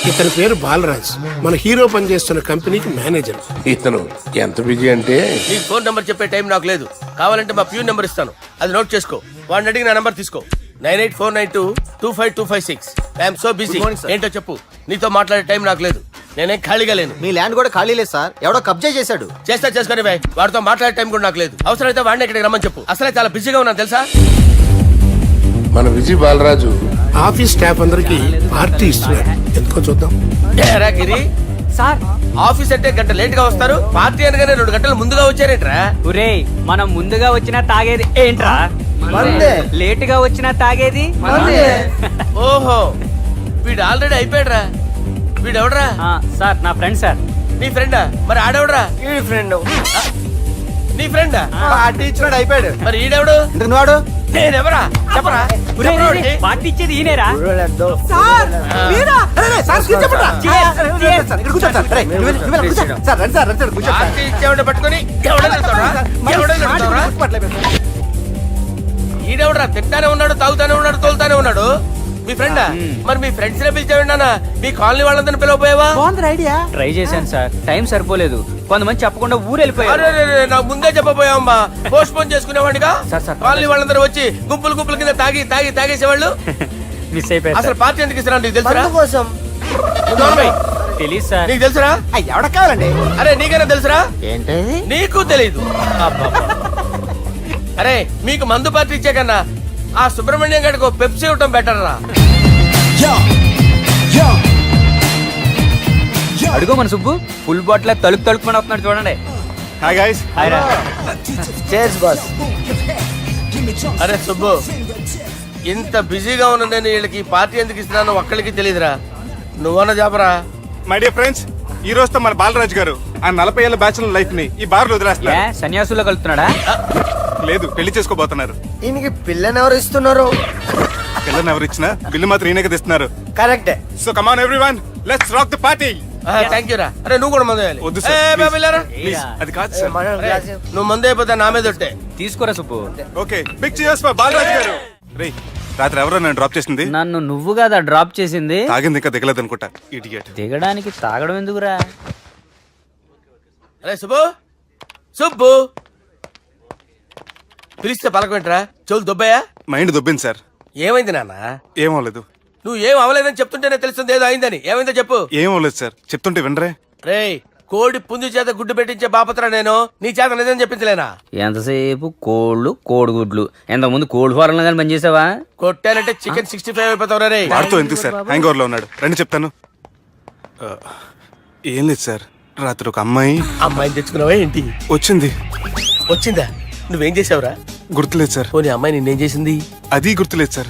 ఇతని పేరు బాలరాజ్, మన హీరో పనిచేస్తున్న కంపెనీకి మేనేజర్. ఇతను ఎంత బిజీ అంటే నీ ఫోన్ నంబర్ చెప్పే టైం నాకు లేదు. కావాలంటే మా ప్యూన్ నెంబర్ ఇస్తాను, అది నోట్ చేసుకో. వాడిని అడిగి నా నంబర్ తీసుకో. 9849225256. I'm so busy. ఏంటో చెప్పు. నీతో మాట్లాడే టైం నాకు లేదు, నేనేం ఖాళీగా లేను. మీ ల్యాండ్ కూడా ఖాళీ లేదు సార్, ఎవడో కబ్జా చేశాడు. చేస్తా చేసుకుని బాయ్, వాడితో మాట్లాడే టైం కూడా నాకు లేదు. అవసరమైతే వాడిని ఇక్కడికి రమ్మని చెప్పు. అసలే చాలా బిజీగా ఉన్నాను తెలుసా. మన విజయ్ బాలరాజు ఆఫీస్ స్టాఫ్ అందరికి పార్టీ ఇస్తున్నారు, ఎందుకో చూద్దాం. ఏరా గిరి సార్, ఆఫీస్ అంటే గంట లేట్ గా వస్తారు, పార్టీ అనగానే 2 గంటలు ముందుగా వచ్చారేంట్రా? ఒరే మనం ముందుగా వచ్చినా తాగేది ఏంట్రా? లేట్ గా వచ్చినా తాగేది. ఓహో, వీడు ఆల్రెడీ అయిపోయాడ్రా. వీడెవడరా? సార్ నా ఫ్రెండ్ సార్. నీ ఫ్రెండా? మరి ఆడెవడరా? ఫ్రెండ్ నీ ఫ్రెండా? పార్టీ ఇచ్చినాడు అయిపోయాడు. మరి ఈడెవడు? ఇంతకు నువ్వాడు నేనెవరా చెప్పరా? పార్టీ ఇచ్చేది ఈయనేరా? పార్టీ ఇచ్చేవాడిని పట్టుకొని ఈడెవడరా? తింటానే ఉన్నాడు, తాగుతానే ఉన్నాడు, తోలుతానే ఉన్నాడు. మీ ఫ్రెండా? మరి మీ ఫ్రెండ్స్ నే పిలిచావిన్నా, మీ కాలనీ వాళ్ళందరినీ పిలవపోయావా? ట్రై చేశాను సార్, టైం సరిపోలేదు. కొంతమంది చెప్పకుండా ఊరు వెళ్ళిపోయారు. నాకు ముందే చెప్పబోయావమ్మా, పోస్ట్ పోన్ చేసుకునేవాడిగా. సార్. కాలనీ వాళ్ళందరూ వచ్చి గుంపులు గుంపుల కింద తాగేసేవాళ్ళు. మిస్ అయిపోయారు. అసలు పార్టీ ఎందుకు ఇస్తున్నా నీకు తెలుసురా? తెలీదు సార్. నీకు తెలుసురా? ఎవడ కావాలండి? అరే నీకైనా తెలుసురా? ఏంటి నీకు తెలీదు? అరే మీకు మందు పార్టీ ఇచ్చే కన్నా ఆ సుబ్రహ్మణ్యం గారికి పెప్సీ ఇవ్వటం బెటర్ రా. అడుగో మన సుబ్బు ఫుల్ బాటిల్ తలుపుమని వస్తున్నాడు చూడండి. Hi guys. హాయ్ రా. Chairs boss. అరే సుబ్బు, ఇంత బిజీగా ఉన్న నేను వీళ్ళకి ఈ పార్టీ ఎందుకు ఇస్తున్నాను ఒక్కడికి తెలియదురా. నువ్వన్న జాబరా? మై డియర్ ఫ్రెండ్స్, ఈ రోజుతో మన బాలరాజు గారు ఆ 40 ఏళ్ల బ్యాచులర్ లైఫ్ ని ఈ బార్ లో వదిలేస్తున్నారు. సన్యాసుల్లో కలుపుతున్నాడా? లేదు, పెళ్లి చేసుకోబోతున్నారు. ఈయనకి పిల్లని ఎవరు ఇస్తున్నారు? పిల్లని ఎవరు ఇచ్చినా బిల్లు మాత్రం ఈయనకే తెస్తున్నారు. కరెక్టే. So come on everyone, let's rock the party. Thank you రా. అరే నువ్వు కూడా మందు వేయాలి. వద్దు సార్, ఏ, బాబు, వెళ్ళారా? ప్లీజ్. అది కాదు సార్. నువ్వు మందు అయిపోతే నా మీద ఒట్టే. తీసుకోరా Subbu. Okay, big cheers for Balaraju గారు. రే, రాత్రి ఎవరో నన్ను డ్రాప్ చేసింది? నన్ను నువ్వు కదా డ్రాప్ చేసింది. తాగింది ఇంకా దిగలేదు అనుకుంటా. ఇడియట్. దిగడానికి తాగడం ఎందుకురా? అరే సుబ్బు, సుబ్బు పిలిస్తే పలకమేంట్రా? చెవులు దొబ్బయా? Mind దొబ్బింది sir. ఏమైంది నాన్న? ఏమవలేదు. నువ్వు ఏం అవలేదని చెప్తుంటేనే తెలుస్తుంది ఏదో అయిందని. ఏమైందో చెప్పు. ఏమవలేదు సార్, చెప్తుంటే వినరే. రేయ్, కోడి పుంజు చేత గుడ్డు పెట్టించే బాపత్రా నేను. నీ చేత నిజం చెప్పించలేనా? ఎంతసేపు కోళ్ళు కోడిగుడ్లు. ఎంతకుముందు కోడి ఫారంలో కానీ పనిచేసావా? కొట్టానంటే చికెన్ 65 అయిపోతావు రే. వాడుతూ ఎందుకు సార్, హ్యాంగ్ ఓవర్ లో ఉన్నాడు. రండి చెప్తాను. ఏం లేదు సార్, రాత్రి ఒక అమ్మాయిని తెచ్చుకున్నావా ఏంటి? వచ్చిందా? నువ్వేం చేసావురా? గుర్తులేదు సార్. పోనీ అమ్మాయి నిన్నేం చేసింది? అది గుర్తులేదు సార్.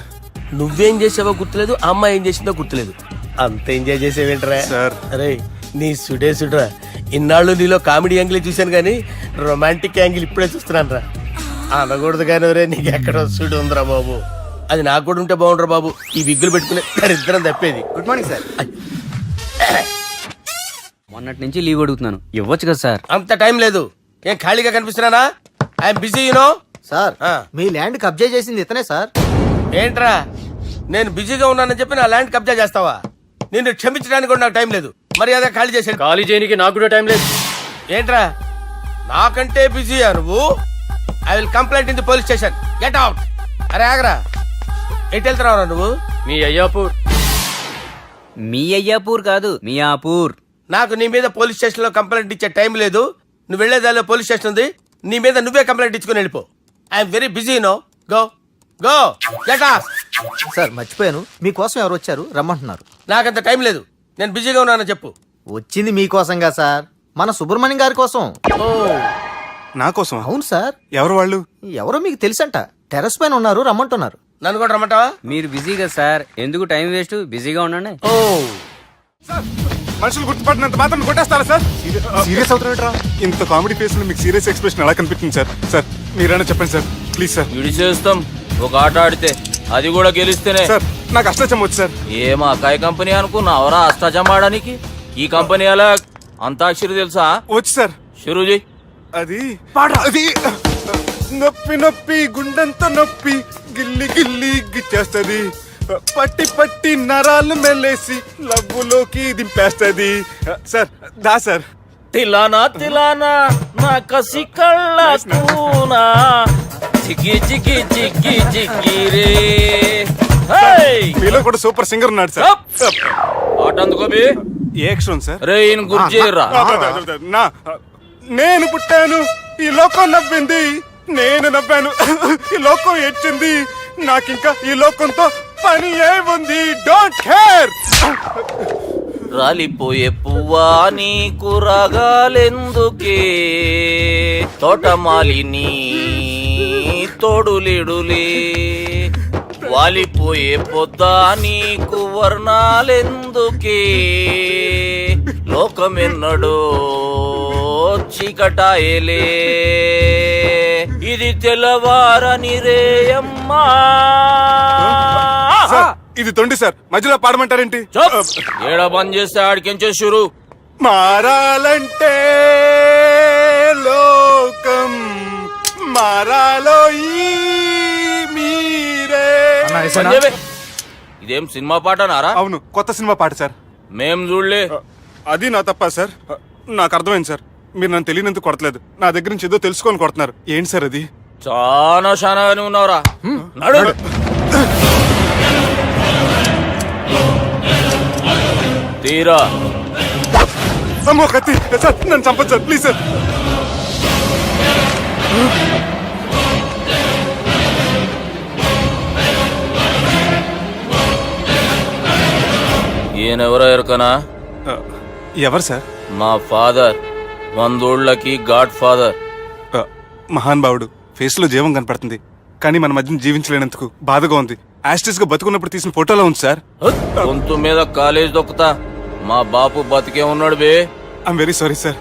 నువ్వేం చేసావో గుర్తులేదు, ఆ అమ్మాయి ఏం చేసిందో గుర్తులేదు. అంత ఎంజాయ్ చేసేవేంట్రా సార్? అరే నీ సుడేసుడ్రా. ఇన్నాళ్ళు నీలో కామెడీ యాంగిల్ చూశాను కానీ రొమాంటిక్ యాంగిల్ ఇప్పుడే చూస్తున్నాను రా. అనకూడదు కానీ రే, నీకు ఎక్కడ సుడు ఉందిరా బాబు. అది నాకు కూడా ఉంటే బాగుండ్రా బాబు. ఈ విగ్గులు పెట్టుకునే దరిద్రం తప్పేది. Good morning sir. మొన్నటి నుంచి లీవ్ అడుగుతున్నాను, ఇవ్వచ్చు కదా సార్? అంత టైం లేదు. ఏం ఖాళీగా కనిపిస్తున్నానా? I'm busy you know. సార్, మీ ల్యాండ్ కబ్జా చేసింది ఇతనే సార్. ఏంట్రా, నేను బిజీగా ఉన్నానని చెప్పి నా ల్యాండ్ కబ్జా చేస్తావా? నిన్ను క్షమించడానికి కూడా నాకు టైం లేదు. మర్యాద ఖాళీ చేశాను. ఖాళీ చేయడానికి నాకు కూడా టైం లేదు. ఏంట్రా, నాకంటే బిజీయా నువ్వు? I will complaint in the police station. Get out. అరే ఆగరా, ఎటు వెళ్తున్నావురా నువ్వు? మీ అయ్యాపూర్. మీ అయ్యాపూర్ కాదు, మియాపూర్. నాకు నీ మీద పోలీస్ స్టేషన్ లో కంప్లైంట్ ఇచ్చే టైం లేదు. నువ్వు వెళ్లేదాలో పోలీస్ స్టేషన్ ఉంది, నీ మీద నువ్వే కంప్లైంట్ ఇచ్చుకుని వెళ్ళిపో. I'm very busy no. Go go get off. Sir మర్చిపోయాను, మీకోసం ఎవరు వచ్చారు రమ్మంటున్నారు. నాకంత టైం లేదు, నేను బిజీగా ఉన్నానని చెప్పు. వచ్చింది మీకోసంగా సార్, మన సుబ్రహ్మణ్యం గారి కోసం. ఓ, నా కోసం? అవును సార్. ఎవరు వాళ్ళు? ఎవరో మీకు తెలుసంట, టెర్రస్ పైన ఉన్నారు, రమ్మంటున్నారు. నన్ను కూడా రమ్మంటావా? మీరు బిజీ కదా సార్, ఎందుకు టైం వేస్ట్, బిజీగా ఉండండి. ఓ, మనుషులు గుర్తుపడినంత మాత్రం కొట్టేస్తారా సార్? సీరియస్ అవుతారా? ఇంత కామెడీ ఫేస్ లో మీకు సీరియస్ ఎక్స్ప్రెషన్ ఎలా కనిపిస్తుంది సార్? సార్ మీరైనా చెప్పండి సార్, ప్లీజ్ సార్. విడిచేస్తాం ఒక ఆట ఆడితే, అది కూడా గెలిస్తేనే. సార్ నాకు అష్టచం వచ్చు సార్. ఏం అకాయ కంపెనీ అనుకున్నావరా అష్టాచం ఆడడానికి? ఈ కంపెనీ అలా అంతాక్షరి తెలుసా? వచ్చు సార్. షురూజీ. అది నొప్పి నొప్పి గుండెంత నొప్పి గిల్లి గిల్లి గిచ్చేస్తుంది. పట్టి పట్టి నరాలు మెల్లేసి లవ్వులోకి దింపేస్తుంది సార్ దా సార్ తిలానా తిలానా నా కసి కళ్ళ కూనా చిక్కి చిక్కి చిక్కి చిక్కి రే మీలో కూడా సూపర్ సింగర్ ఉన్నాడు సార్ ఆట అందుకోబి ఏ అక్షరం సార్ రే ఈయన గుర్తు చేయరా నా నేను పుట్టాను ఈ లోకం నవ్వింది నేను నవ్వాను ఈ లోకం ఏడ్చింది నాకింకా ఈ లోకంతో పని ఏముంది డోంట్ కేర్ రాలిపోయే పువ్వా నీకు రాగాలెందుకే తోటమాలిని తోడులిడులే వాలిపోయే పొద్దా నీకు వర్ణాలెందుకే లోకమెన్నడో చీకటాయలే ఇది తెల్లవారని రేయమ్మా సార్, ఇది తొండి సార్ మధ్యలో పాడమంటారేంటి ఏడ బంద్ చేస్తే ఆడికించే షురు మారాలంటే లోకం మారాలో ఈ మీరే బంద్ చేయబే. ఇదేం సినిమా పాట నారా అవును కొత్త సినిమా పాట సార్ మేం చూడలే అది నా తప్ప సార్ నాకు అర్థమైంది సార్ మీరు నన్ను తెలియనందుకు కొడతలేదు నా దగ్గర నుంచి ఏదో తెలుసుకొని కొడుతున్నారు ఏంటి సార్ అది చాలా శానాగానే ఉన్నావురా నడు తీరా అమ్మో కత్తి సార్ నన్ను చంపదు సార్ ప్లీజ్ సార్ ఈయనెవరో ఎరకనా ఎవరు సార్ మా ఫాదర్ 100 గాడ్ ఫాదర్ మహాన్ భావుడు ఫేస్ లో జీవం కనపడుతుంది కానీ మన మధ్యన జీవించలేనందుకు బాధగా ఉంది యాస్టిస్ గా బతుకున్నప్పుడు తీసిన ఫోటోలో ఉంది సార్ గొంతు మీద కాలేజ్ దొక్కుతా మా బాపు బతికే ఉన్నాడు బే ఐఎమ్ వెరీ సారీ సార్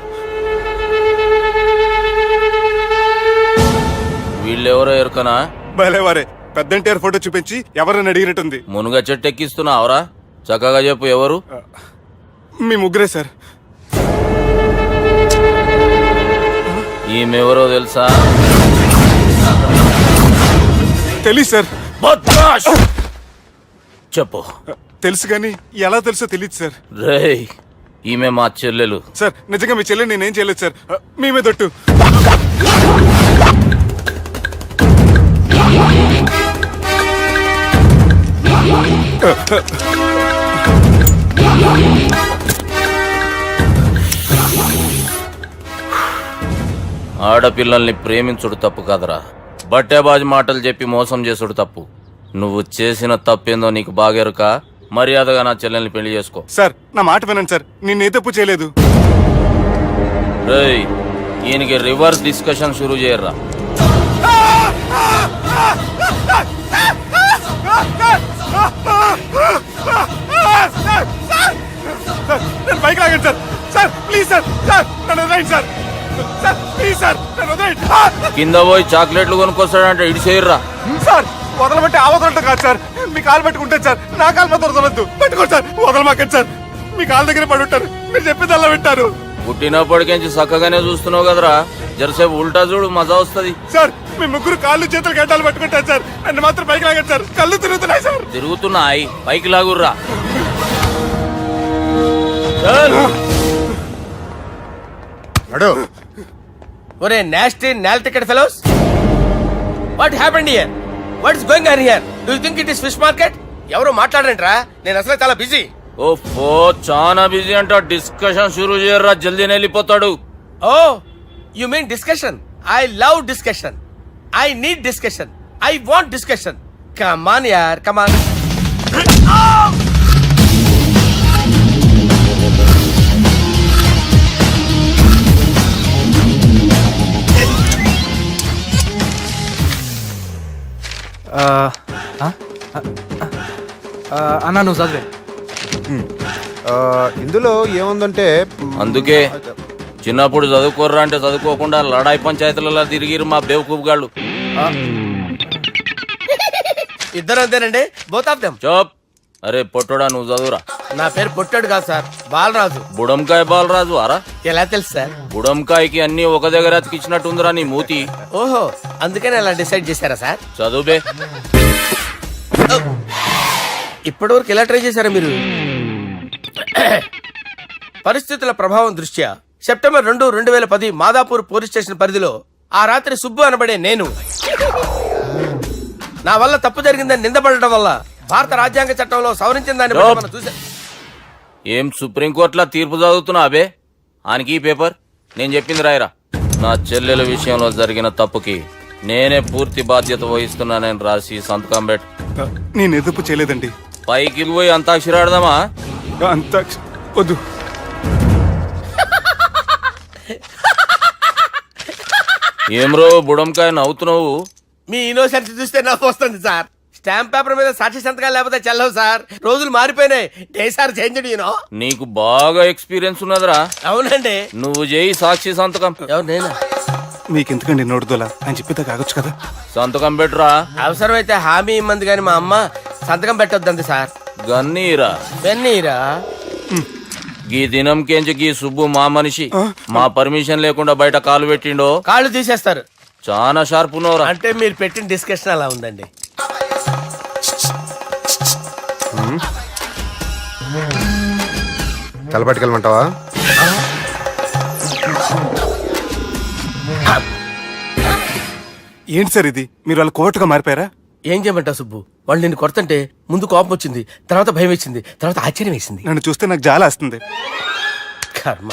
వీళ్ళెవరో ఎరకనా భలేవారే పెద్ద ఎన్టీఆర్ ఫోటో చూపించి ఎవరని అడిగినట్టుంది మునుగ చెట్టు ఎక్కిస్తున్నావురా చక్కగా చెప్పు ఎవరు మీ ముగ్గురే సార్ ఈమెవరో తెలుసా తెలియదు సార్ బద్మాష్! చెప్పు తెలుసు కానీ ఎలా తెలుసో తెలియదు సార్ రేయ్ ఈమె మా చెల్లెలు సార్ నిజంగా మీ చెల్లెని నేనేం చేయలేదు సార్ మీ మీద ఒట్టు ఆడపిల్లల్ని ప్రేమించుడు తప్పు కాదురా బట్టేబాజు మాటలు చెప్పి మోసం చేసుడు తప్పు నువ్వు చేసిన తప్పేందో నీకు బాగెరుక మర్యాదగా నా చెల్లెల్ని పెళ్లి చేసుకో సార్ నా మాట వినండి సార్ నేను ఏ తప్పు చేయలేదు రేయ్ ఈయనకి రివర్స్ డిస్కషన్ షురూ చేయర్రా నేను బైక్ లాగండి sir sir please sir sir నన్ను వదిలేయండి సార్ సార్ ప్లీజ్ సార్ నన్ను వదిలేయండి కింద పోయి చాక్లెట్లు కొనుక్కొస్తాడంటే ఇటు చేయర్రా సార్ వదలబట్టి ఆ వదలటం కాదు సార్ మీ కాలు పట్టుకుంటాను సార్ నా కాలు మాత్రం వదలొద్దు పట్టుకోండి సార్ వదలమాకండి సార్ మీ కాలు దగ్గర పడి ఉంటారు మీరు చెప్పేది అలా వింటారు పుట్టినప్పటికెంచి చక్కగానే చూస్తున్నావు కదరా జరసేపు ఉల్టా చూడు మజా వస్తుంది సార్ మీ ముగ్గురు కాళ్ళు చేతులు గడ్డాలు పట్టుకుంటారు సార్ నన్ను మాత్రం బైక్ లాగండి సార్ కళ్ళు తిరుగుతున్నాయి సార్ తిరుగుతున్నాయి పైకి లాగుర్రా ఒరే nasty null ticket fellows what happened here what is going on here do you think it is fish market ఎవరో మాట్లాడంట్రా నేను అసలే చాలా బిజీ ఓ చాలా బిజీ అంట డిస్కషన్ షురూ చేయర్రా జల్దీ వెళ్ళిపోతాడు oh you mean discussion I love discussion I need discussion I want discussion come on యార్ కమ్ ఆన్ అన్నా నువ్వు చదివే ఇందులో ఏముందంటే అందుకే చిన్నప్పుడు చదువుకోర్రా అంటే చదువుకోకుండా లడాయి పంచాయతీలలో తిరిగిరు మా బేవకూపు గాళ్ళు ఇద్దరు అంతేనండి బోత్ ఆఫ్ దెమ్ చోప్ అరే పొట్టోడా నువ్వు చదువురా నా పేరు పొట్టాడు కాదు సార్ బాలరాజు బుడంకాయ బాలరాజు అరా ఎలా తెలుసు సార్ బుడంకాయకి అన్ని ఒక దగ్గర అతికిచ్చినట్టుందిరా నీ మూతి ఓహో అందుకని అలా డిసైడ్ చేశారా సార్ చదువుబే ఇప్పటివరకు ఎలా ట్రై చేశారా మీరు? పరిస్థితుల ప్రభావం దృష్ట్యా సెప్టెంబర్ 2, 2010 మాదాపూర్ పోలీస్ స్టేషన్ పరిధిలో ఆ రాత్రి సుబ్బు అనబడే నేను నా వల్ల తప్పు జరిగిందని నిందపడటం వల్ల భారత రాజ్యాంగ చట్టంలో సవరించిన దాన్ని బట్టి మనం చూసా. ఏం సుప్రీంకోర్టులో తీర్పు చదువుతున్నా అబే? ఆనికి ఈ పేపర్ నేను చెప్పింది రాయరా. నా చెల్లెల విషయంలో జరిగిన తప్పుకి నేనే పూర్తి బాధ్యత వహిస్తున్నానని రాసి సంతకం పెట్టు. నేను ఎదుపు చేయలేదండి. పైకి పోయి అంతాక్షరి ఆడదామా? అంత వద్దు. ఏమ్రో బుడంకాయ నవ్వుతున్నావు? మీ ఇన్నోసెన్స్ చూస్తే నవ్వు వస్తుంది సార్. స్టాంప్ పేపర్ మీద సాక్షి సంతకాలు లేకపోతే చెల్లవు సార్. రోజులు మారిపోయినాయి. Day sir change you know. నీకు బాగా ఎక్స్పీరియన్స్ ఉన్నదిరా. అవునండి. నువ్వు చేయి సాక్షి సంతకం. ఎవరు నేనా? మీకెందుకండి నోడుదోలా అని చెప్పితే కాగొచ్చు కదా. సంతకం పెట్టురా. అవసరమైతే హామీ ఇమ్మంది కానీ మా అమ్మ సంతకం పెట్టొద్దండి సార్. గన్నీరా పెన్నీరా? గీ దినం కేంచి గీ సుబ్బు మా మనిషి మా పర్మిషన్ లేకుండా బయట కాలు పెట్టిండో కాళ్ళు తీసేస్తారు. చాలా షార్ప్ ఉన్నవరా. అంటే మీరు పెట్టిన డిస్కషన్ అలా ఉందండి. తలపట్టుకెళ్ళమంటావా? ఏంటి సార్ ఇది? మీరు వాళ్ళ కోర్టుగా మారిపోయారా? ఏం చేయమంటావు సుబ్బు? వాళ్ళు నిన్ను కొడుతుంటే ముందు కోపం వచ్చింది, తర్వాత భయం వేసింది, తర్వాత ఆశ్చర్యం వేసింది. నన్ను చూస్తే నాకు జాల వస్తుంది. కర్మ.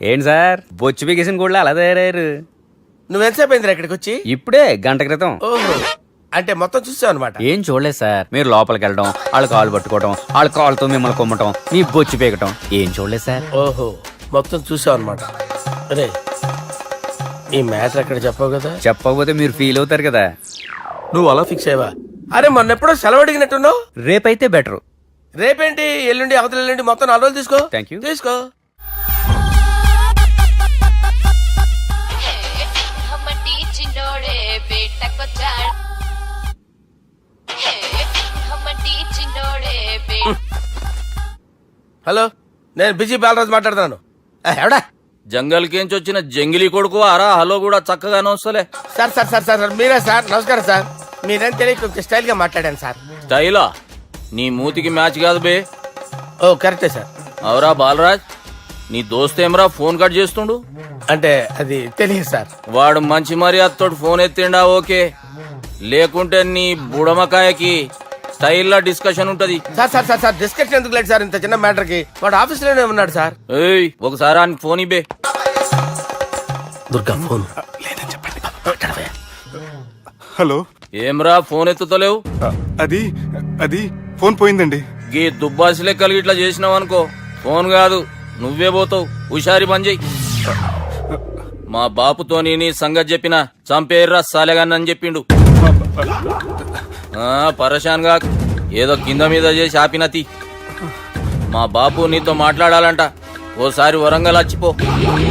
ఏంటి సార్ బొచ్చు బిగేసిన కూడా అలా తయారయ్యారు? నువ్వెంతసేపు అయిందిరా ఇక్కడికి వచ్చి? ఇప్పుడే గంట క్రితం. ఓహో, అంటే మొత్తం చూసావు అనమాట. ఏం చూడలేదు సార్. మీరు లోపలికి వెళ్ళడం, వాళ్ళ కాలు పట్టుకోవడం, వాళ్ళ కాలుతో మిమ్మల్ని కొమ్మటం, మీ బొచ్చు పీకటం ఏం చూడలేదు సార్. ఓహో, మొత్తం చూసావు అనమాట. అరే ఈ మ్యాటర్ అక్కడ చెప్పావు కదా. చెప్పకపోతే మీరు ఫీల్ అవుతారు కదా. నువ్వు అలా ఫిక్స్ అయ్యవా? అరే మొన్నెప్పుడో సెలవు అడిగినట్టున్నావు. రేపైతే బెటర్. రేపేంటి, ఎల్లుండి, అవతల ఎల్లుండి, మొత్తం 4 రోజులు తీసుకో. Thank you. తీసుకో. హమ్మటి చిన్నోడే బేటకొచ్చాడు. హమ్మటి చిన్నోడే హలో, నేను బిజీ బాలరాజు మాట్లాడుతున్నాను. ఎవడా? జంగల్ కేంచి వచ్చిన జంగిలీ కొడుకు ఆరా. హలో కూడా చక్కగానే వస్తలే. సార్ సార్ సార్ సార్ మీరే సార్. నమస్కారం సార్. మీరేం తెలియక కొంచెం స్టైల్ గా మాట్లాడాను సార్. స్టైలా? నీ మూతికి మ్యాచ్ కాదు బే. ఓ కరెక్టే సార్. అవరా బాలరాజ్, నీ దోస్త్ ఏమరా ఫోన్ కట్ చేస్తుండు? అంటే అది తెలియదు సార్. వాడు మంచి మర్యాదతో ఫోన్ ఎత్తిండా ఓకే, లేకుంటే నీ బుడమకాయకి స్టైల్లా డిస్కషన్ ఉంటది. Sir sir sir sir discussion ఎందుకు లేదు సార్? ఇంత చిన్న మ్యాటర్ కి వాడు ఆఫీస్ లోనే ఉన్నాడు సార్. ఏయ్ ఒకసారి ఆయన ఫోన్ ఇబ్బే. దుర్గా ఫోన్. హలో, ఏమ్రా ఫోన్ ఎత్తుతలేవు? అది అది ఫోన్ పోయిందండి. గీ దుబ్బాసి లెక్కలు ఇట్లా చేసినావు అనుకో, ఫోన్ కాదు నువ్వే పోతావు. హుషారి పని చెయ్యి. మా బాపుతోని నీ సంగతి చెప్పిన చంపేర్రా సాలెగాన్ని అని చెప్పిండు. పరేషాన్ గా ఏదో కింద మీద చేసి ఆపినతి. మా బాపు నీతో మాట్లాడాలంట. ఓసారి వరంగల్ వచ్చిపో.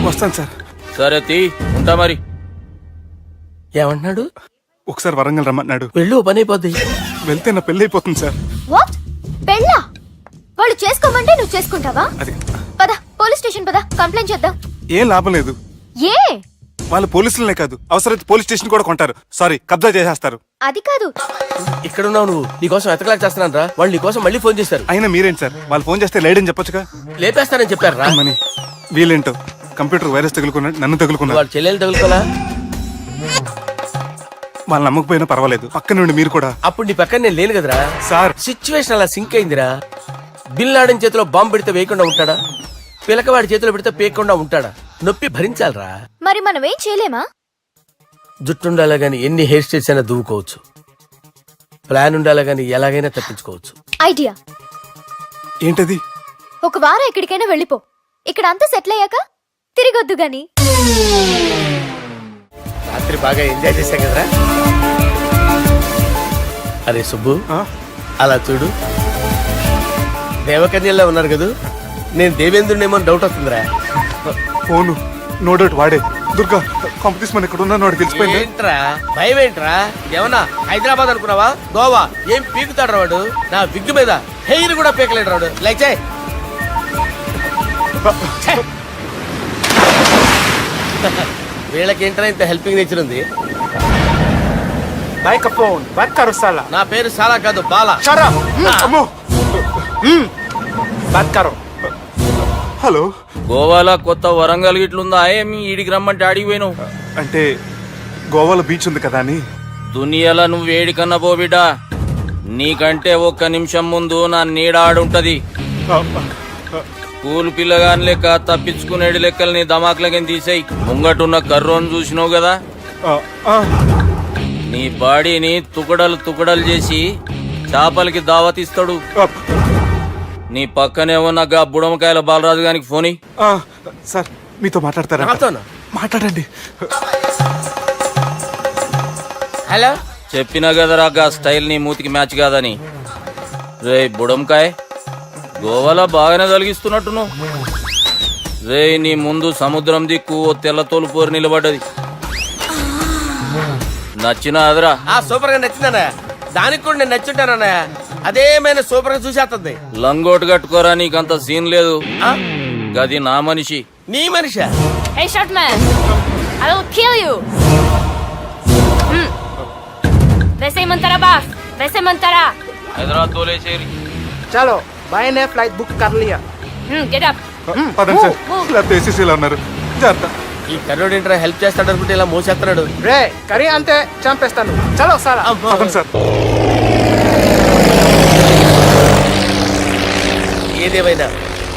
వస్తాను సార్. సరే తీ, ఉంటా మరి. ఏమంటున్నాడు? ఒకసారి వరంగల్ రమ్మన్నాడు. వెళ్ళు, పని అయిపోద్ది. వెళ్తే నా పెళ్లి అయిపోతుంది సార్. వాట్? పెళ్ళా? వాళ్ళు చేసుకోమంటే నువ్వు చేసుకుంటావా? అది పద పోలీస్ స్టేషన్ పద, కంప్లైంట్ చేద్దాం. ఏం లాభం లేదు. ఏ? వాళ్ళు పోలీసులనే కాదు, అవసరమైతే పోలీస్ స్టేషన్ కూడా కొంటారు. సారీ, కబ్జా చేసేస్తారు. అది కాదు. ఇక్కడున్నావు నువ్వు. నీకోసం ఎతకలేక చేస్తున్నాను రా. వాళ్ళు నీకోసం మళ్ళీ ఫోన్ చేశారు. అయినా మీరేంటి సార్, వాళ్ళు ఫోన్ చేస్తే లేడని చెప్పొచ్చుగా. లేపేస్తానని చెప్పారు రా. మని వీళ్ళేంటో కంప్యూటర్ వైరస్ తగులుకున్నాడు, నన్ను తగులుకున్నాడు. వాళ్ళ చెల్లెలు తగులుకోలా? వాళ్ళు నమ్మకపోయినా పర్వాలేదు, పక్క నుండి మీరు కూడా. అప్పుడు నీ పక్కన నేను లేను కదరా సార్. సిచ్యువేషన్ అలా సింక్ అయిందిరా. బిల్ లాడన్ చేతిలో బాంబు పెడితే వేయకుండా ఉంటాడా? పిలకవాడి చేతిలో పెడితే పేయకుండా ఉంటాడా? నొప్పి భరించాలరా. మరి మనం ఏం చేయలేమా? జుట్టుండాలా గాని ఎన్ని హెయిర్ స్టైల్స్ అయినా దువ్వుకోవచ్చు. ప్లాన్ ఉండాలా గాని ఎలాగైనా తప్పించుకోవచ్చు. ఐడియా ఏంటది? ఒక వారం ఎక్కడికైనా వెళ్ళిపో. ఇక్కడ అంతా సెటిల్ అయ్యాక తిరిగొద్దు గాని. రాత్రి బాగా ఎంజాయ్ చేశాం కదరా. అరే సుబ్బు, అలా చూడు. దేవకన్యల్లో ఉన్నారు కదూ. నేను దేవేంద్రునేమో డౌట్ వస్తుందిరా. ఫోను నో డౌట్ వాడే. దుర్గా కాంపిటీషన్ మన ఇక్కడ ఉన్నాను, వాడు తెలిసిపోయింది. ఏంట్రా భయం ఏంట్రా? ఏమన్నా హైదరాబాద్ అనుకున్నావా? గోవా ఏం పీకుతాడు వాడు. నా విగ్గు మీద హెయిర్ కూడా పీకలేడు రాడు. లైక్ చేయి. వీళ్ళకి ఏంట్రా ఇంత హెల్పింగ్ నేచర్ ఉంది. भाई का फोन बात करो साला నా పేరు సాలా కాదు బాలా. शरा अम्मो बात करो హలో గోవాలో కొత్త వరంగల్ గిట్లుందా ఏమి ఈడికి రమ్మంటే ఆడికి పోయినావు అంటే గోవాలో బీచ్ ఉంది కదా అని దునియాలో నువ్వు వేడికన్నా పో బిడ్డ నీకంటే ఒక్క నిమిషం ముందు నా నీడ ఆడుంటది స్కూల్ పిల్లగాని లెక్క తప్పించుకునేడు లెక్కలు నీ దమాకులకి తీసేయి ముంగటున్న కర్రోని చూసినావు కదా నీ బాడీని తుకడలు తుకడలు చేసి చేపలకి దావతిస్తాడు నీ పక్కనే ఉన్న గా బుడమకాయల బాలరాజు గారికి ఫోని సార్ మీతో మాట్లాడతారా నాతోనా? మాట్లాడండి హలో. చెప్పినా కదరా గా స్టైల్ నీ మూతికి మ్యాచ్ కాదని రే బుడంకాయ్ గోవాలో బాగానే తొలగిస్తున్నట్టు నువ్వు రే నీ ముందు సముద్రం దిక్కు ఓ తెల్ల తోలుపోరు నిలబడ్డది నచ్చిన అదరా సూపర్ గా నచ్చిందన్నా. దానికి కూడా నేను నచ్చుంటానన్నా. అదేమైనా సూపర్ గా చూసేస్తుంది. లంగోటు కట్టుకోరా నీకంత సీన్ లేదు గది నా మనిషి నీ మనిషి. Hey, short man! I will kill you! वैसे मंतरा बास, वैसे मंतरा. హైదరాబాద్ తోలేసేరి చలో బాయ్ నే ఫ్లైట్ బుక్ కర్ లియా. Get up. పదండి సార్ లేకపోతే ఏసీసీలో ఉన్నారు జాగ్రత్త ఈ కర్రోడు ఏంట్రా హెల్ప్ చేస్తాడు అనుకుంటే ఇలా మోసేస్తున్నాడు. రే కరీ అంతే చంపేస్తాను. చలో సాలా. పదండి సార్ ఏదేమైనా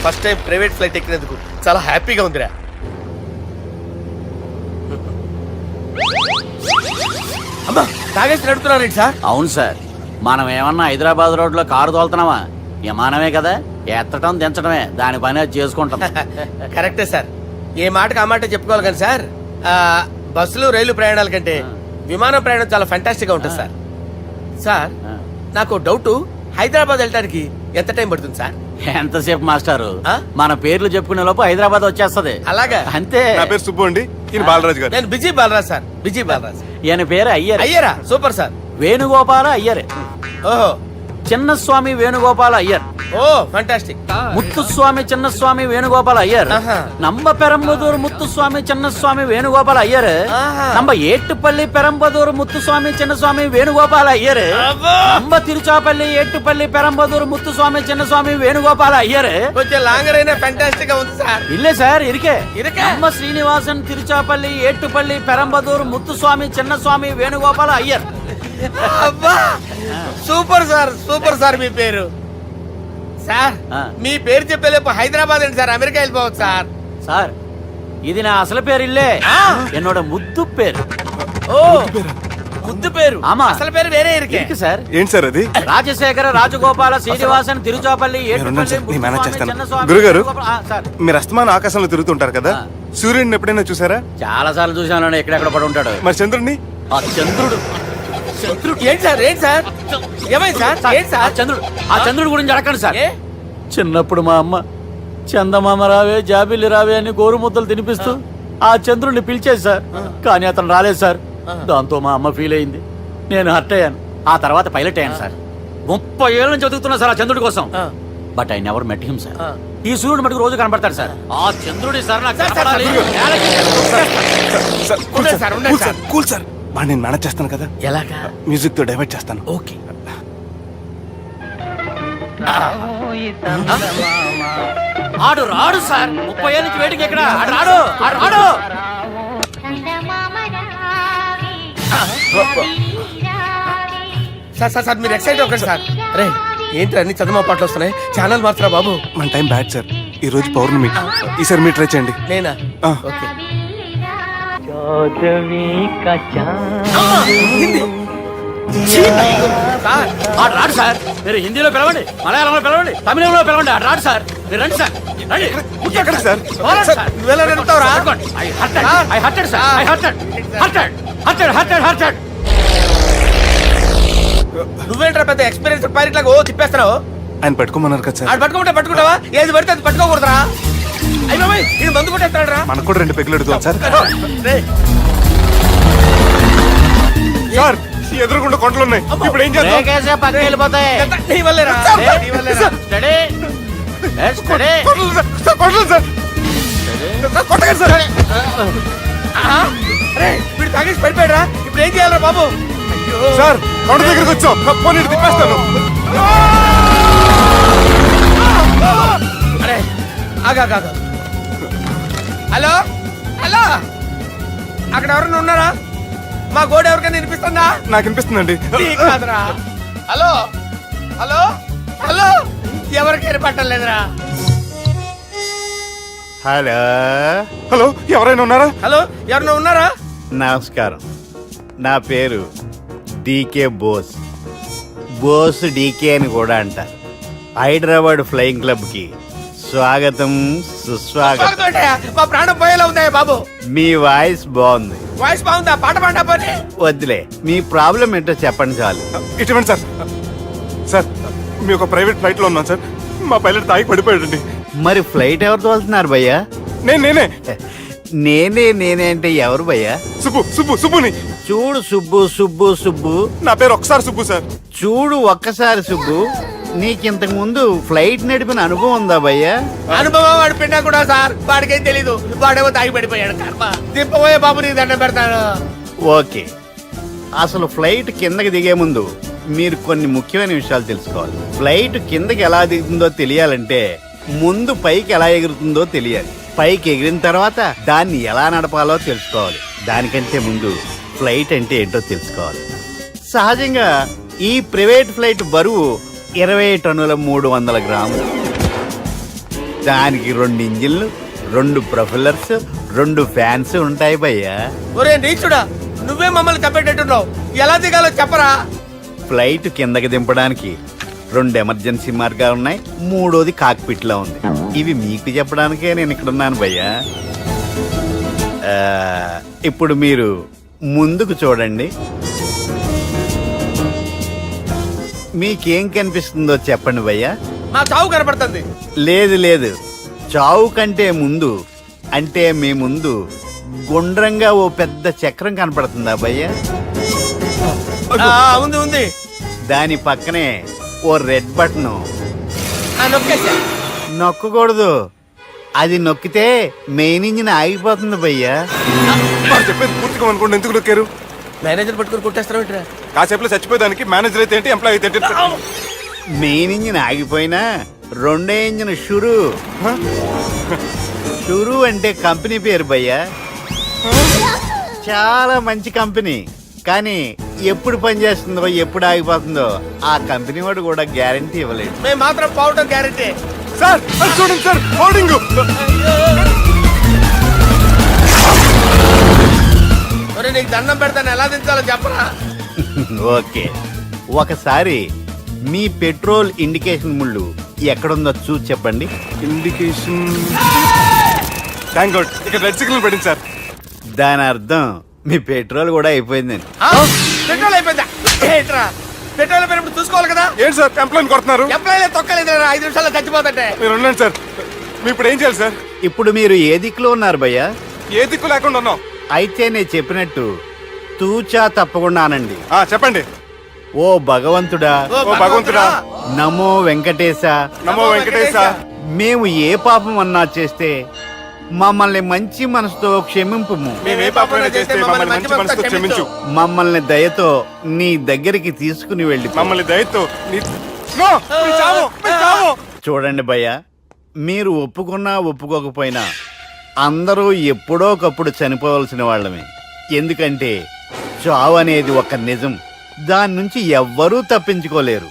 ఫస్ట్ టైం ప్రైవేట్ ఫ్లైట్ ఎక్కినందుకు చాలా హ్యాపీగా ఉందిరా. అమ్మా తాగేసి నడుపుతున్నారేంటి సార్? అవును సార్, మనం ఏమన్నా హైదరాబాద్ రోడ్ లో కారు తోలుతున్నావా? విమానమే కదా, ఎత్తటం దించడమే దాని పని అది చేసుకుంటాం. కరెక్టే సార్. ఏ మాటకు ఆ మాట చెప్పుకోవాలి కానీ సార్ బస్సులు రైలు ప్రయాణాల కంటే విమానం ప్రయాణం చాలా ఫంటాస్టిక్ గా ఉంటుంది సార్. సార్ నాకు డౌట్, హైదరాబాద్ వెళ్ళడానికి ఎంత టైం పడుతుంది సార్? ఎంతసేపు మాస్టారు, ఆ? మన పేర్లు చెప్పుకునే లోపు హైదరాబాద్ వచ్చేస్తది. అలాగా? అంతే. నా పేరు సుబ్బు అండి, ఈయన బాలరాజు గారు. నేను busy Balaraj sir. Busy Balaraj. ఈయన పేరు అయ్యర్. అయ్యరా సూపర్ సార్. వేణుగోపాల అయ్యర్. ఓహో చిన్నస్వామి వేణుగోపాల అయ్యర్. Oh fantastic. ముత్తుస్వామి చిన్నస్వామి వేణుగోపాల అయ్యర్. ఆహా. నంబ పెరంబదూరు ముత్తుస్వామి చిన్నస్వామి వేణుగోపాల అయ్యర్. ఆహా. నంబ ఏట్టుపల్లి పెరంబదూరు ముత్తుస్వామి చిన్నస్వామి వేణుగోపాల అయ్యర్. అబ్బో! నంబ తిరుచాపల్లి ఏట్టుపల్లి పెరంబదూరు ముత్తుస్వామి చిన్నస్వామి వేణుగోపాల అయ్యర్. కొంచెం లాంగర్ అయినా ఫంటాస్టిక్ గా ఉంది సార్. ఇల్లే సార్ ఇరికే. ఇరికే? నంబ శ్రీనివాసన్ తిరుచాపల్లి ఏట్టుపల్లి పెరంబదూరు ముత్తుస్వామి చిన్నస్వామి వేణుగోపాల అయ్యర్. అబ్బా సూపర్ సార్, సూపర్ సార్. మీ పేరు సార్ ఆ. మీ పేరు చెప్పేలేపు హైదరాబాద్ అండి సార్, అమెరికా వెళ్ళిపోవచ్చు సార్. సార్ ఇది నా అసలు పేరు ఇల్లే, ఆ. ఎన్నోడ ముద్దు పేరు. ఓ ముద్దు పేరు. ఆమా. అసలు పేరు వేరే ఇరికే. ఇరికి సార్. ఏంటి సార్ అది? రాజశేఖర రాజగోపాల శ్రీనివాసన్ తిరుచాపల్లి నేనున్నాను సార్, నేను మేనేజ్ చేస్తాను. చిన్నస్వామి గురుగారు, వేణుగోపాల- ఆ, సార్ మీరు అస్తమాన ఆకాశంలో తిరుగుతుంటారు కదా, ఆ. సూర్యుడిని ఎప్పుడైనా చూసారా? చాలా సార్లు చూసాను, ఎక్కడెక్కడ పడి ఉంటాడు. మరి చంద్రుడిని? ఆ చంద్రుడు. ఏంటి సార్, ఏంటి సార్, ఏమైంది సార్, ఏంటి ఆ సార్? చంద్రుడు, ఆ చంద్రుడు గురించి అడగండి సార్. ఏ? చిన్నప్పుడు మా అమ్మ చందమామ రావే జాబిల్లి రావే అని గోరు ముద్దలు తినిపిస్తూ ఆ చంద్రుడిని పిలిచేది సార్. కానీ అతను రాలేదు సార్. దాంతో మా అమ్మ ఫీల్ అయింది, నేను హర్ట్ అయ్యాను. ఆ తర్వాత పైలట్ అయ్యాను సార్. 30 ఏళ్ళ నుంచి చదువుతున్నా సార్ ఆ చంద్రుడి కోసం. ఆ. But I never met him sir. ఆ. ఈ సూర్యుడు మటుకు రోజు కనపడతాడు సార్. ఆ చంద్రుడి సార్ నాకు సార్, సార్, కనపడాలి. సార్, కూల్ ఉండండి సార్, ఉండండి కూల్ సార్, కూల్ సార్. మరి నేను మేనేజ్ చేస్తాను కదా, ఎలాగా? మ్యూజిక్ తో డైవర్ట్ చేస్తాను. ఓకే. ఆడు రాడు సార్, 30 ఏళ్ళ నుంచి వేటికి ఎక్కడ ఆడు రాడు, ఆడు రాడు. సార్ సార్ సార్ మీరు ఎక్సైట్ అవ్వకండి సార్. రే ఏంటి అన్ని చదువు పాటలు వస్తున్నాయి, ఛానల్ మార్చరా బాబు. మన టైం బ్యాడ్ సార్, ఈ రోజు పౌర్ణమి. ఈసారి మీరు ట్రై చేయండి. నేనా? ఆ. ఓకే. సార్ ఆడు రాడు సార్. మీరు హిందీలో పిలవండి, మలయాళంలో పిలవండి, తమిళంలో పిలవండి, ఆడు రాడు సార్. మీరు రండి సార్, రండి. ఎక్కడ సార్? పోరాడు సార్, సార్. నువ్వెలా నడుపుతావురా? పట్టుకోండి. I hurted, I hurted sir, I hurted, hurted. నువ్వేంట్రా పెద్ద ఎక్స్పీరియన్స్ పైరెట్ లాగా ఓ తిప్పేస్తున్నావు? ఆయన పెట్టుకోమన్నారు కదా సార్. ఆడు పట్టుకుంటే పట్టుకుంటావా? ఏది పడితే అది పట్టుకోకూడదురా? అయ్యి బాబాయ్ ఇది మందు కొట్టేస్తాడు రా. మనకు కూడా 2 పెగ్గులు అడుగుతాం సార్. రేయ్, సార్ ఎదురుగుండా కొండలు ఉన్నాయి, ఇప్పుడు ఏం చేద్దాం? బ్రేకేసే పక్కకి వెళ్ళిపోతాయి. ఎంత నీ వల్లేరా? నీ వల్లేరా? Steady. Let's steady. Kondalu sir, sir, Kondalu sir. Sir, కొట్టకండి సార్. ఆహా. రేయ్, వీడు తాగేసి పడిపోయాడురా. ఇప్పుడు ఏం చేయాలరా బాబు? సార్ కొండ దగ్గరికి వచ్చాం పోనీ ఇటు తిప్పేస్తాను. అరే ఆగా హలో హలో అక్కడ ఎవరైనా ఉన్నారా? మా గోడ ఎవరికైనా వినిపిస్తుందా? నాకు అనిపిస్తుందండి. నీకు కాదురా. హలో హలో హలో ఎవరికి ఏర్పట్టలేదురా. హలో హలో ఎవరైనా ఉన్నారా? హలో ఎవరైనా ఉన్నారా? నమస్కారం, నా పేరు డీకే బోస్. బోస్ డీకే అని కూడా అంటారు. హైదరాబాద్ ఫ్లయింగ్ క్లబ్కి స్వాగతం సుస్వాగతం. బాగుందయ్యా, మా ప్రాణం పోయేలా ఉందా బాబు? మీ వాయిస్ బాగుంది. వాయిస్ బాగుందా? పాట పాడా పోనీ. వద్దులే, మీ ప్రాబ్లం ఏంటో చెప్పండి చాలు. ఇటువంటి సార్ సార్ మీ ఒక ప్రైవేట్ ఫ్లైట్ లో ఉన్నాం సార్. మా పైలట్ తాగి పడిపోయాడండి. మరి ఫ్లైట్ ఎవరు తోలుతున్నారు భయ్యా? నేనే నేనే అంటే ఎవరు భయ్యా? సుబ్బుని. చూడు సుబ్బు, నా పేరు ఒకసారి సుబ్బు సార్. చూడు ఒక్కసారి సుబ్బు, నీకింతకు ముందు ఫ్లైట్ నడిపిన అనుభవం ఉందా భయ్యా? అనుభవం వాడి పిండా కూడా సార్, వాడికేం తెలీదు. వాడేమో తాగి పడిపోయాడు. కర్మ దింపబోయే బాబు, నీకు దండం పెడతాను. ఓకే, అసలు ఫ్లైట్ కిందకి దిగే ముందు మీరు కొన్ని ముఖ్యమైన విషయాలు తెలుసుకోవాలి. ఫ్లైట్ కిందకి ఎలా దిగుతుందో తెలియాలంటే ముందు పైకి ఎలా ఎగురుతుందో తెలియాలి. పైకి ఎగిరిన తర్వాత దాన్ని ఎలా నడపాలో తెలుసుకోవాలి. దానికంటే ముందు ఫ్లైట్ అంటే ఏంటో తెలుసుకోవాలి. సహజంగా ఈ ప్రైవేట్ ఫ్లైట్ బరువు 20 టన్నుల 300 గ్రాములు. దానికి 2 ఇంజిన్లు, 2 ప్రొఫెల్లర్స్, 2 ఫ్యాన్స్ ఉంటాయి భయ్యా. ఒరే నీచుడా, నువ్వే మమ్మల్ని తప్పేటట్టున్నావు. ఎలా దిగాలో చెప్పరా? ఫ్లైట్ కిందకి దింపడానికి 2 ఎమర్జెన్సీ మార్గాలు ఉన్నాయి. 3వది కాక్పిట్ లో ఉంది. ఇవి మీకు చెప్పడానికే నేను ఇక్కడ ఉన్నాను భయ్యా. ఇప్పుడు మీరు ముందుకు చూడండి. మీకేం కనిపిస్తుందో చెప్పండి భయ్యా. మా చావు కనపడుతుంది. లేదు, చావు కంటే ముందు అంటే మీ ముందు గుండ్రంగా ఓ పెద్ద చక్రం కనపడుతుందా భయ్యా? ఉంది. దాని పక్కనే ఓ రెడ్ బటన్. నొక్కేసా. నొక్కకూడదు, అది నొక్కితే మెయిన్ ఇంజిన్ ఆగిపోతుంది భయ్యా. వాడు చెప్పేది పూర్తిగా అనుకోండి. ఎందుకు నొక్కారు? మేనేజర్ పట్టుకుని కొట్టేస్తారా? కాసేపులో చచ్చిపోయేదానికి మేనేజర్ అయితే ఏంటి, ఎంప్లాయ్ అయితే ఏంటి? మెయిన్ ఇంజిన్ ఆగిపోయినా 2వ ఇంజిన్ షురు అంటే కంపెనీ పేరు భయ్యా. చాలా మంచి కంపెనీ, కానీ ఎప్పుడు పనిచేస్తుందో ఎప్పుడు ఆగిపోతుందో ఆ కంపెనీ వాడు కూడా గ్యారంటీ ఇవ్వలేదు. మేము మాత్రం పోవటం గ్యారంటీ. సార్ అది చూడండి సార్, హోర్డింగ్. ఒరే నీకు దండం పెడతాను, ఎలా దించాలో చెప్పరా? ఓకే, ఒకసారి మీ పెట్రోల్ ఇండికేషన్ ముళ్ళు ఎక్కడుందో చూసి చెప్పండి. ఇండికేషన్. థ్యాంక్ గాడ్, ఇక్కడ రెడ్ సిగ్నల్ పడింది సార్. దాని అర్థం మీ పెట్రోల్ కూడా అయిపోయిందని. పెట్రోల్ అయిపోయిందా? ఏంట్రా, పెట్రోల్ అయిపోయినప్పుడు చూసుకోవాలి కదా. ఏంటి సార్ ఎంప్లాయ్ కొడుతున్నారు? ఎంప్లాయీ తొక్కలేదు, 5 నిమిషాల్లో చచ్చిపోతుంటే. మీరు ఉండండి సార్. మీ ఇప్పుడు ఏం చేయాలి సార్? ఇప్పుడు మీరు ఏ దిక్కులో ఉన్నారు భయ్యా? ఏ దిక్కు లేకుండా ఉన్నాం. అయితే నేను చెప్పినట్టు తూచా తప్పకుండా అనండి. చెప్పండి. ఓ భగవంతుడా, ఓ భగవంతుడా, నమో వెంకటేశ, నమో వెంకటేశ. మేము ఏ పాపం అన్నా చేస్తే మమ్మల్ని మంచి మనసుతో క్షమింపుము. మేము ఏ పాపమైనా చేస్తే మమ్మల్ని మంచి మనసుతో క్షమించు. మమ్మల్ని దయతో నీ దగ్గరికి తీసుకుని వెళ్ళి మమ్మల్ని దయతో నో, మీ చావు, మీ చావు. చూడండి భయ్యా, మీరు ఒప్పుకున్నా ఒప్పుకోకపోయినా అందరూ ఎప్పుడో ఒకప్పుడు చనిపోవలసిన వాళ్ళమే. ఎందుకంటే చావు అనేది ఒక నిజం, దాని నుంచి ఎవ్వరూ తప్పించుకోలేరు.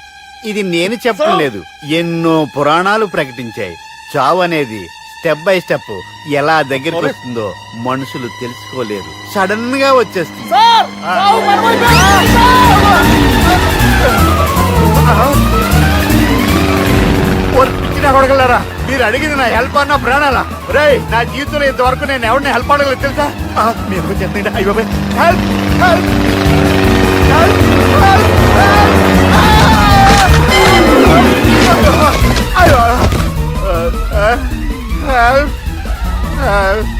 ఇది నేను చెప్పడం లేదు, ఎన్నో పురాణాలు ప్రకటించాయి. చావు అనేది స్టెప్ బై స్టెప్ ఎలా దగ్గరికి వస్తుందో మనుషులు తెలుసుకోలేరు, సడన్ గా వచ్చేస్తుంది. కొడగలరా, మీరు అడిగింది నా హెల్ప్ అన్న ప్రాణాలా? రే, నా జీవితంలో ఇంతవరకు నేను ఎవరిని హెల్ప్ అడగలేదు తెలుసా? మీరు చెప్పండి. అయ్యో, హెల్ప్ హెల్ప్